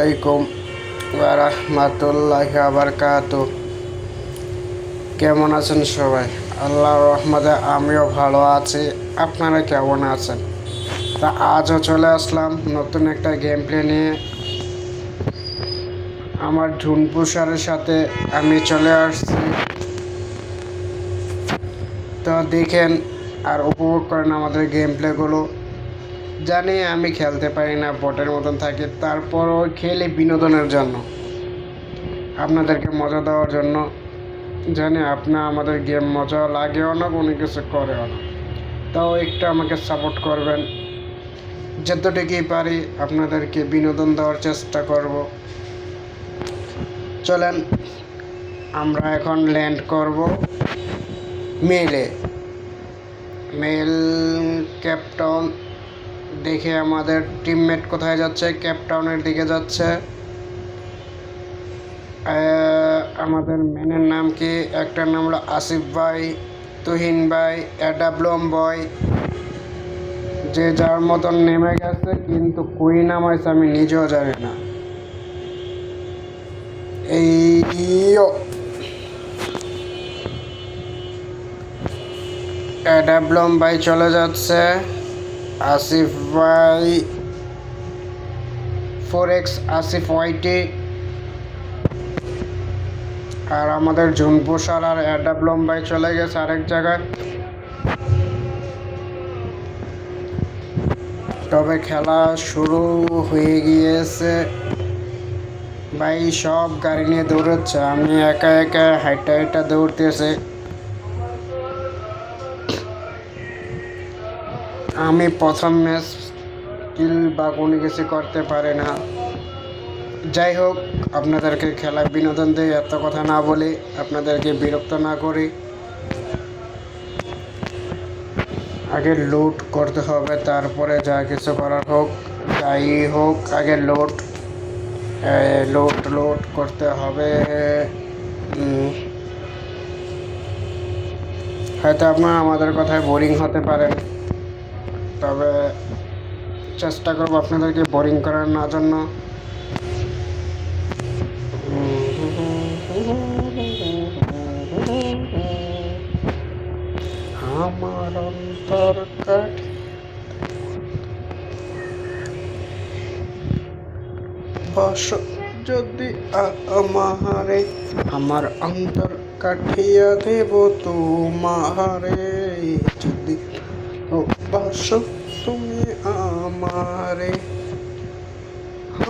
আলাইকুম ওয়া রাহমাতুল্লাহি ওয়া বারাকাতুহু। কেমন আছেন সবাই? আল্লাহর রহমতে আমিও ভালো আছি। আপনারা কেমন আছেন? তা আজও চলে আসলাম নতুন একটা গেম প্লে নিয়ে। আমার ঝুনপু স্যারের সাথে আমি চলে আসছি। তো দেখেন আর উপভোগ করেন আমাদের গেম প্লেগুলো। জানি আমি খেলতে পারি না, বটের মতন থাকি, তারপরও খেলি বিনোদনের জন্য, আপনাদেরকে মজা দেওয়ার জন্য। জানি আমাদের গেম মজা লাগেও না, কোনো কিছু করেও না, তাও একটু আমাকে সাপোর্ট করবেন। যতটুকুই পারি আপনাদেরকে বিনোদন দেওয়ার চেষ্টা করব। চলেন আমরা এখন ল্যান্ড করব মেলে। মেল ক্যাপটাউন দেখে আমাদের টিমমেট কোথায় যাচ্ছে? ক্যাপটাউনের দিকে যাচ্ছে। আমাদের ম্যানের নাম কি? একটার নাম হলো আসিফ ভাই, তুহিন ভাই, এডাব্লুম বয়। যে যার মতন নেমে গেছে, কিন্তু কই নামাইছে আমি নিজেও জানি না। এই এডাব্লুম ভাই চলে যাচ্ছে, আসিফ ভাই 4x আসিফ ওয়াইটি, আর আমাদের ঝুনপু স্যার আর এডাব্লুম ভাই চলে গেছে আরেক জায়গায়। তবে খেলা শুরু হয়ে গিয়েছে ভাই। সব গাড়ি নিয়ে দৌড়াচ্ছে, আমি একা একা হাইটা হাইটা দৌড়তেছে। আমি প্রথম ম্যাচ কিল বা কোনো কিছু করতে পারে না। যাই হোক, আপনাদেরকে খেলা বিনোদন দিয়ে এত কথা না বলি, আপনাদেরকে বিরক্ত না করি। আগে লোড করতে হবে, তারপরে যা কিছু করার হোক, যাই হোক আগে লোড লোড লোড করতে হবে। হয়তো আপনারা আমাদের কথায় বোরিং হতে পারেন, তবে চেষ্টা করবো আপনাদেরকে বোরিং করার না জন্য। আমার অন্তর কাঠি বস যদি আমারে, আমার অন্তর কাঠিয়া দেব তোমারে, যদি বস তুমি আমারে,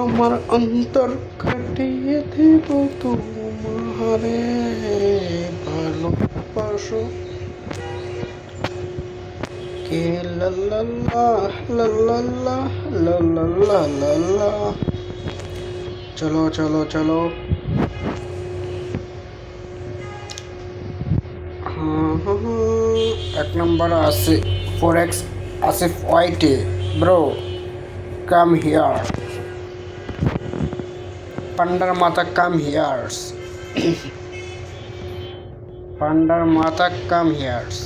আমার অন্তর কাটিয়ে দেব তোমারে, ভালোবাসো কে লা লা লা লা লা লা লা লা লা লা। চলো চলো চলো। এক নম্বর আছে 4x Asif YT. Bro come here, পান্ডার মাথা কাম হিয়ার্স, পান্ডার মাথা কাম হিয়ার্স।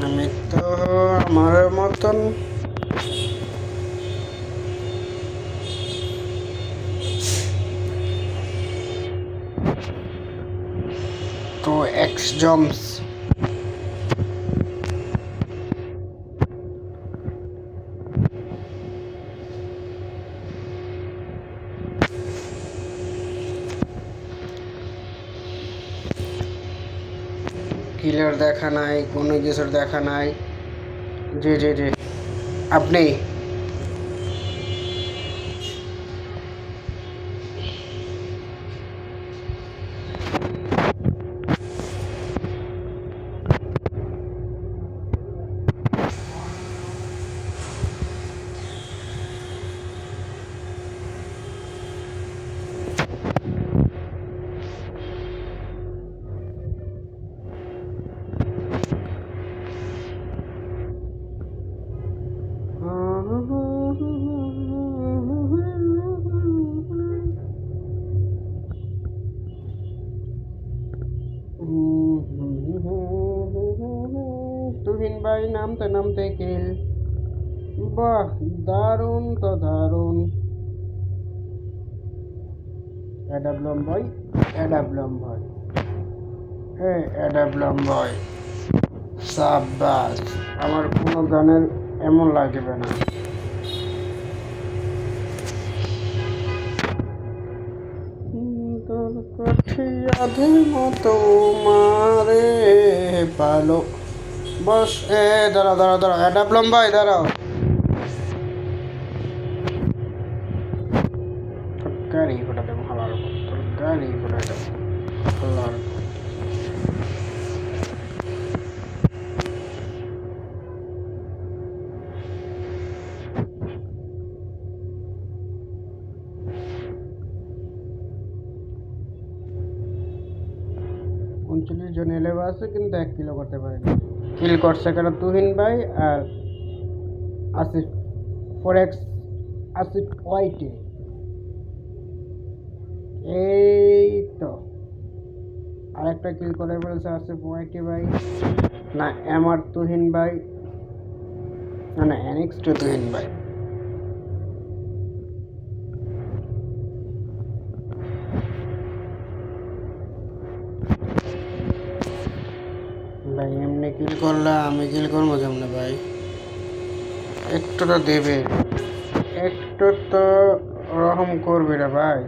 আমি তো আমার মতন তো এক্স জমস। কিলার দেখা নাই, কোনো কিছুর দেখা নাই। জি জি জি, আপনি নামতে নামতে কিল। বাহ, দারুণ তো দারুণ। অ্যাডাবলম ভাই, অ্যাডাবলম ভাই, হ্যাঁ অ্যাডাবলম ভাই, সাব্বাস। আমার কোনো গানের এমন লাগবে না। তোর কাঠিয়াদের মতো মারে ভালো। বস, দাঁড়াও দাঁড়াও দাঁড়াও, অ্যাডাবলম ভাই দাঁড়াও। গাড়ি ফোটা দেবো হালার উপর, তোর গাড়ি ফোটা দেবো হালার উপর। 39 জন এলেও আছে কিন্তু 1 কিলো করতে পারেনি। কিল করছে কেন তুহিন ভাই আর আসিফ ফরেক্স, আসিফ ওয়াইটি। এই তো আরেকটা কিল করে ফেলছে আসিফ ওয়াইটি ভাই, না এমআর তুহিন ভাই, না না এনএক্স টু তুহিন ভাই। ভাই এমনি কিল করলে আমি কিল করবো কেমনে ভাই? একটু তো দেবে, একটু তো রহম করবে রে ভাই।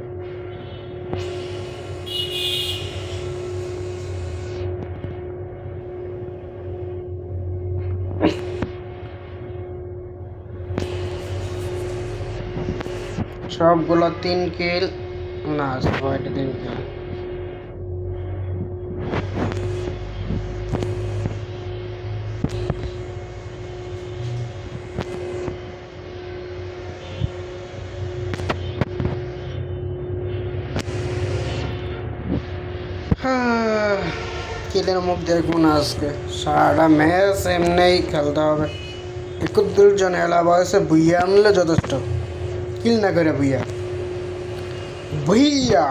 সবগুলো 3 কিল, না সবাইটা 3 কিল। কিলের মুখ দেখবো না আজকে, সারাটা ম্যাচ এমনিই খেলতে হবে। 71 জন এলা বয়সে ভুইয়া আনলে যথেষ্ট, কিল না করে ভুইয়া ভুইয়া।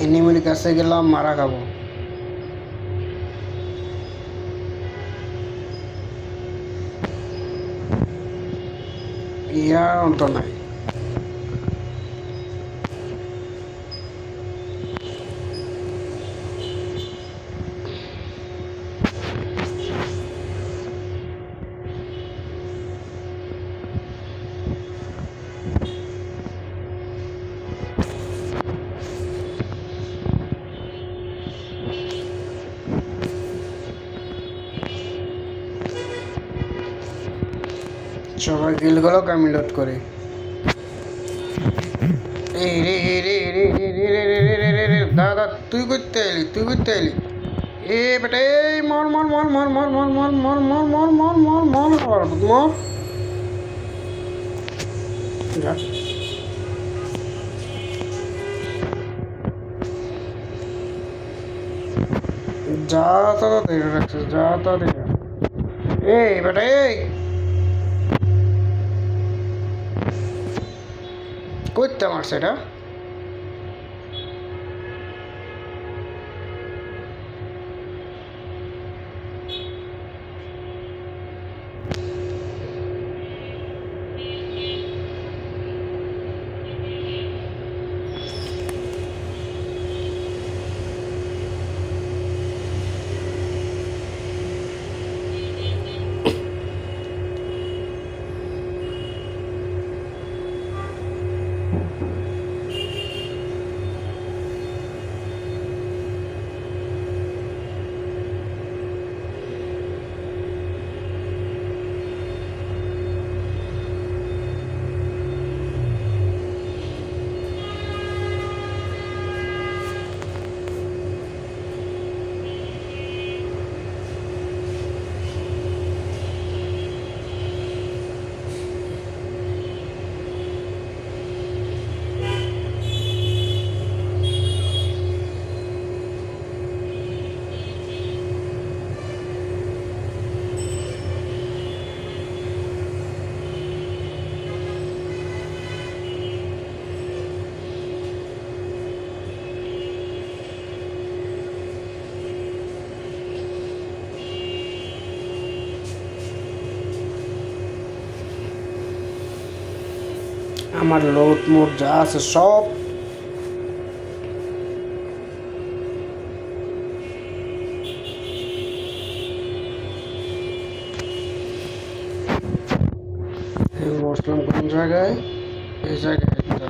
এনিমির কাছে গেলাম মারা খাবো। ইয়া তো নাই। সবাই কিলগুলো আমি লোড করি। দাদা তুই করতে এলি, তুই করতে এলি। এ বেটা এই মর মর মর মর মর মর মর মর মর মর মর মর মর মর মর। যা তো ধরে রাখছিস, যা তো দেখে। এই বেটা এই করতে মারছে এটা। আমার লোড মোড যা আছে সব বসলাম কোন জায়গায়, এই জায়গায় একটা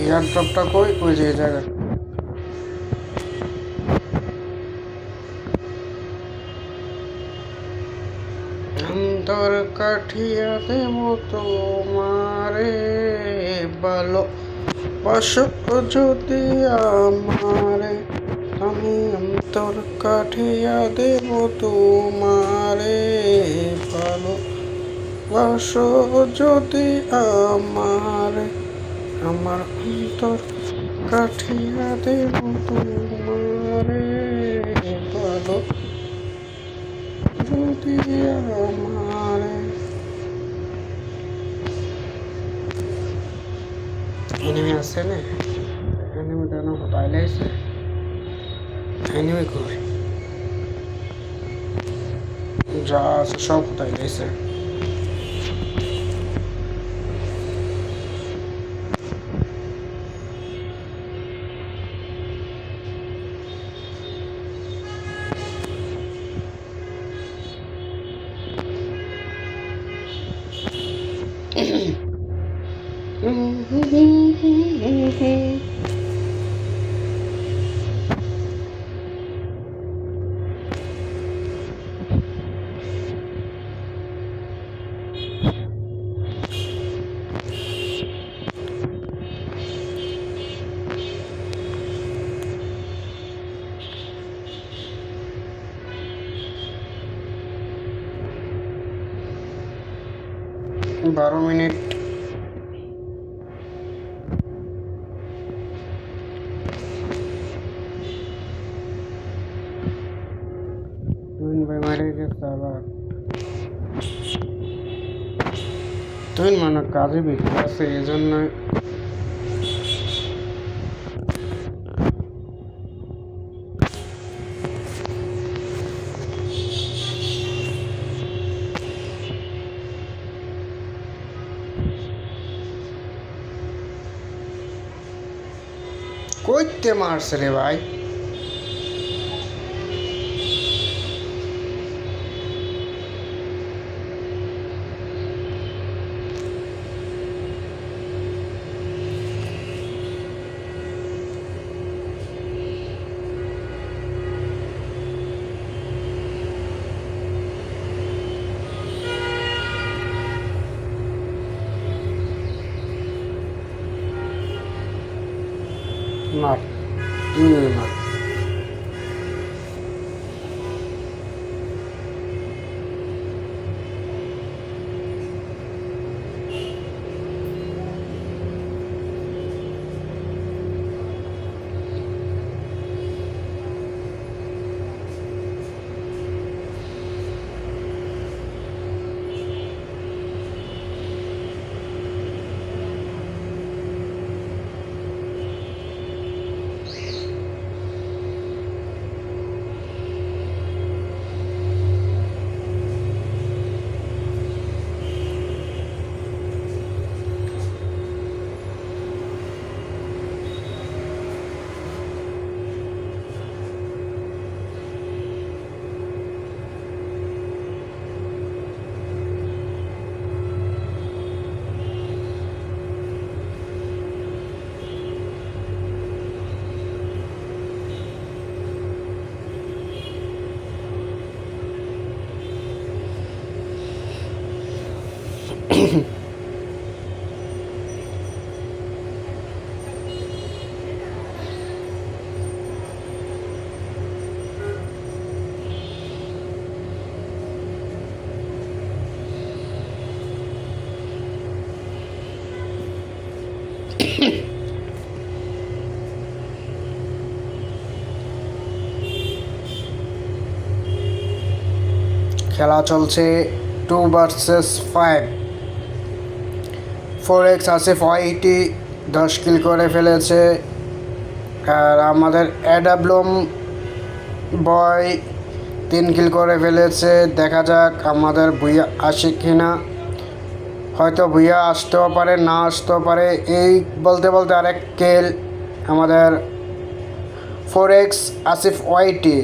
এয়ারড্রপটা কই, ওই যে এই জায়গায়। অন্তর কাঠিয়া দেব তোমারে ভালো বাসো যদি আমারে, আমি অন্তর কাঠিয়া দেব তোমারে ভালো বাসো যদি আমারে, আমার অন্তর কাঠিয়া দেব তোমারে ভালো যদি আমারে। এনিমি আছে না, এনিমি কেন হটাইলে আছে, এনিমি কই যা আছে সব হটাইলে আছে। 12 মিনিট। মারে গেছে আবার, তুই মানে কাজে বেশি আছে এই জন্য কইতে মারছে রে ভাই। মার মার খেলা চলছে 2 ভার্সেস 5। 4x আছে 480, 10 কিল করে ফেলেছে। আর আমাদের অ্যাডাব্লুম বয় 3 কিল করে ফেলেছে। দেখা যাক আমাদের ভুইয়া আসে কিনা। হয়তো ভুইয়া আসতেও পারে, না আসতেও পারে। এই বলতে বলতে আরেক কেল আমাদের 4x আসিফ ওয়াইটি।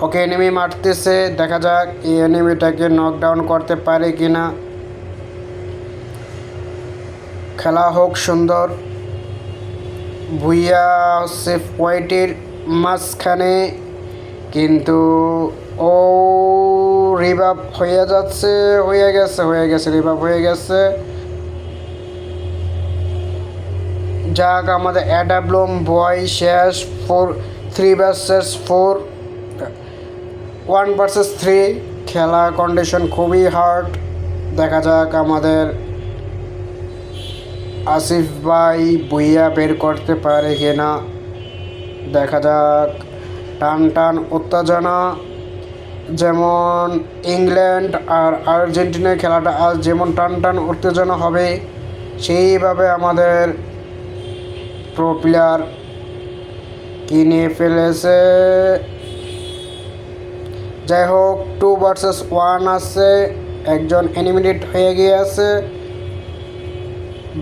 ওকে এনিমি মারতেছে, দেখা যাক এই এনিমিটাকে নকডাউন করতে পারে কি না। খেলা হোক সুন্দর। ভুইয়া আসিফ ওয়াইটির মাঝখানে, কিন্তু ও রিভাব হয়ে যাচ্ছে, হয়ে গেছে রিভাব হয়ে গেছে। যাক আমাদের অ্যাডাব্লুম বয় শেষ। 3 ভার্সেস 4, 1 ভার্সেস 3 খেলা কন্ডিশন খুবই হার্ড। দেখা যাক আমাদের আসিফ ভাই ভুইয়া বের করতে পারে কিনা, দেখা যাক। টান টান উত্তেজনা, যেমন ইংল্যান্ড আর আর্জেন্টিনার খেলাটা আজ যেমন টান টান উত্তেজনা হবে, সেইভাবে আমাদের প্রো প্লেয়ার কিনে ফেলেছে। যাই হোক 2 ভার্সেস 1 আছে, একজন এলিমিনেট হয়ে গিয়েছে।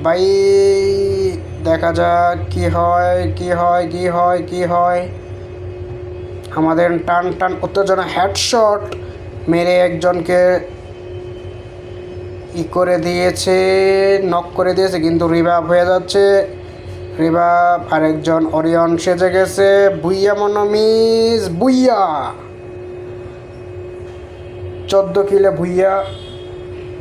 ভাই দেখা যাক কি হয় কি হয় কি হয় কি হয়। আমাদের টান টান উত্তেজনা, হেডশট মেরে একজনকে করে দিয়েছে, নক করে দিয়েছে, কিন্তু রিভাইভ হয়ে যাচ্ছে। রিভাইভ, আরেকজন অরিয়ন সেজে গেছে। ভুইয়া মনমিস, ভুইয়া 14 কিলে ভুইয়া।